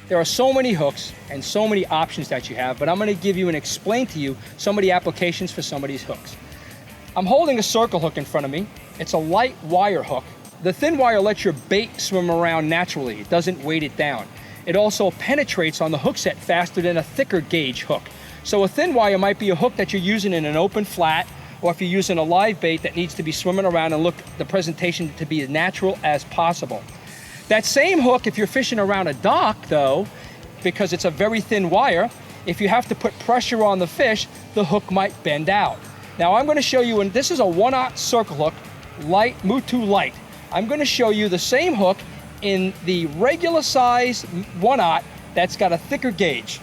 There are so many hooks and so many options that you have, but I'm going to give you and explain to you some of the applications for some of these hooks. I'm holding a circle hook in front of me. It's a light wire hook. The thin wire lets your bait swim around naturally. It doesn't weight it down. It also penetrates on the hook set faster than a thicker gauge hook. So a thin wire might be a hook that you're using in an open flat, or if you're using a live bait that needs to be swimming around and look the presentation to be as natural as possible. That same hook, if you're fishing around a dock though, because it's a very thin wire, if you have to put pressure on the fish, the hook might bend out. Now I'm going to show you, and this is a 1/0 circle hook, light, Mutu Light. I'm going to show you the same hook in the regular size 1/0 that's got a thicker gauge.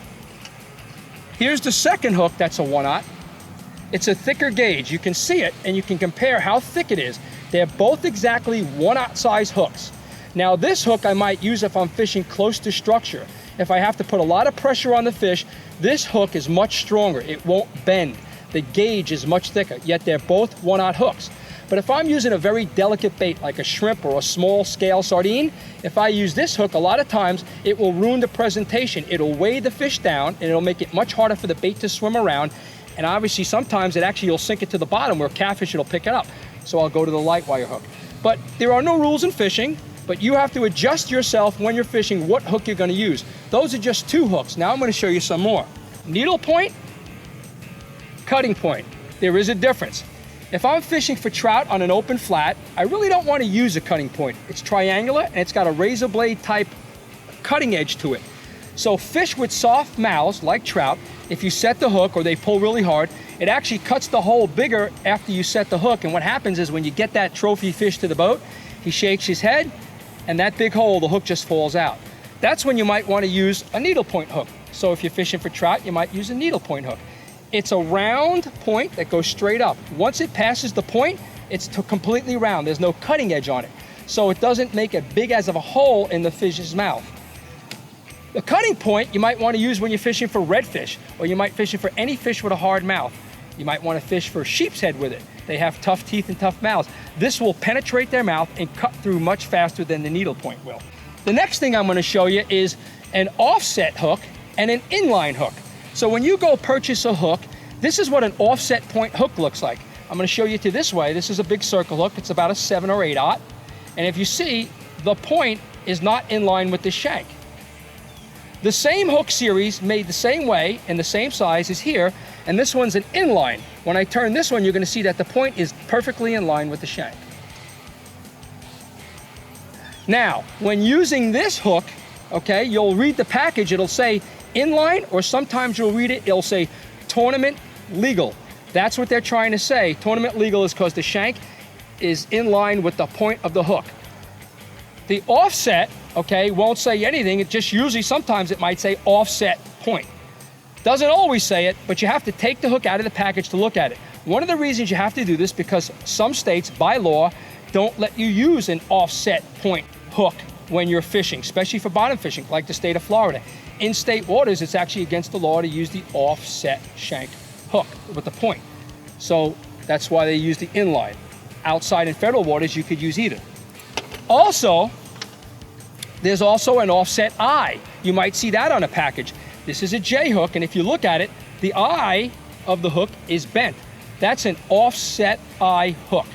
Here's the second hook that's a 1/0. It's a thicker gauge. You can see it and you can compare how thick it is. They're both exactly 1/0 size hooks. Now this hook I might use if I'm fishing close to structure. If I have to put a lot of pressure on the fish, this hook is much stronger. It won't bend. The gauge is much thicker, yet they're both 1/0 hooks. But if I'm using a very delicate bait like a shrimp or a small scale sardine, if I use this hook, a lot of times it will ruin the presentation. It'll weigh the fish down and it'll make it much harder for the bait to swim around. And obviously sometimes you'll sink it to the bottom where catfish it'll pick it up. So I'll go to the light wire hook. But there are no rules in fishing. But you have to adjust yourself when you're fishing what hook you're going to use. Those are just 2 hooks. Now I'm going to show you some more. Needle point, cutting point. There is a difference. If I'm fishing for trout on an open flat, I really don't want to use a cutting point. It's triangular and it's got a razor blade type cutting edge to it. So fish with soft mouths like trout, if you set the hook or they pull really hard, it actually cuts the hole bigger after you set the hook. And what happens is when you get that trophy fish to the boat, he shakes his head, and that big hole, the hook just falls out. That's when you might want to use a needle point hook. So if you're fishing for trout, you might use a needle point hook. It's a round point that goes straight up. Once it passes the point, it's completely round. There's no cutting edge on it. So it doesn't make as big as of a hole in the fish's mouth. The cutting point you might want to use when you're fishing for redfish, or you might fish it for any fish with a hard mouth. You might want to fish for sheep's head with it. They have tough teeth and tough mouths. This will penetrate their mouth and cut through much faster than the needle point will. The next thing I'm going to show you is an offset hook and an inline hook. So when you go purchase a hook, this is what an offset point hook looks like. I'm going to show you to this way. This is a big circle hook. It's about a 7 or 8/0. And if you see, the point is not in line with the shank. The same hook series made the same way and the same size is here, and this one's an inline. When I turn this one, you're going to see that the point is perfectly in line with the shank. Now, when using this hook, okay, you'll read the package, it'll say inline, or sometimes you'll read it, it'll say tournament legal. That's what they're trying to say. Tournament legal is because the shank is in line with the point of the hook. The offset, okay, won't say anything. It just usually, sometimes it might say offset point. Doesn't always say it, but you have to take the hook out of the package to look at it. One of the reasons you have to do this because some states, by law, don't let you use an offset point hook when you're fishing, especially for bottom fishing, like the state of Florida. In state waters, it's actually against the law to use the offset shank hook with the point. So that's why they use the inline. Outside in federal waters, you could use either. Also, there's also an offset eye. You might see that on a package. This is a J hook, and if you look at it, the eye of the hook is bent. That's an offset eye hook.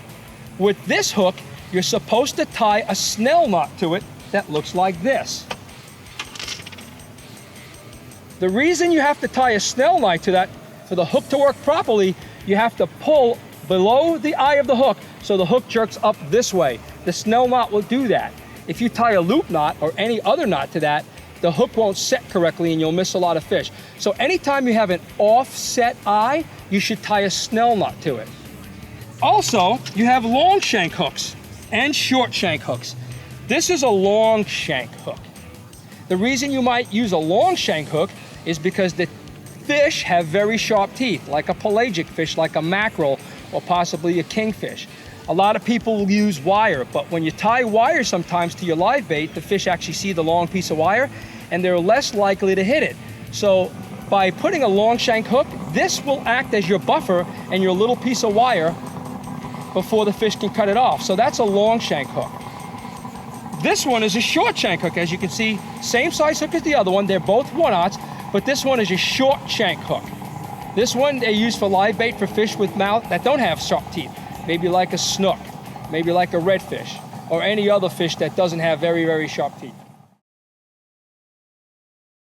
With this hook, you're supposed to tie a snell knot to it that looks like this. The reason you have to tie a snell knot to that, for the hook to work properly, you have to pull below the eye of the hook so the hook jerks up this way. The snell knot will do that. If you tie a loop knot or any other knot to that, the hook won't set correctly and you'll miss a lot of fish. So anytime you have an offset eye, you should tie a snell knot to it. Also, you have long shank hooks and short shank hooks. This is a long shank hook. The reason you might use a long shank hook is because the fish have very sharp teeth, like a pelagic fish, like a mackerel, or possibly a kingfish. A lot of people will use wire, but when you tie wire sometimes to your live bait, the fish actually see the long piece of wire and they're less likely to hit it. So by putting a long shank hook, this will act as your buffer and your little piece of wire before the fish can cut it off. So that's a long shank hook. This one is a short shank hook, as you can see. Same size hook as the other one. They're both 1/0, but this one is a short shank hook. This one they use for live bait for fish with mouth that don't have sharp teeth. Maybe like a snook, maybe like a redfish, or any other fish that doesn't have very, very sharp teeth.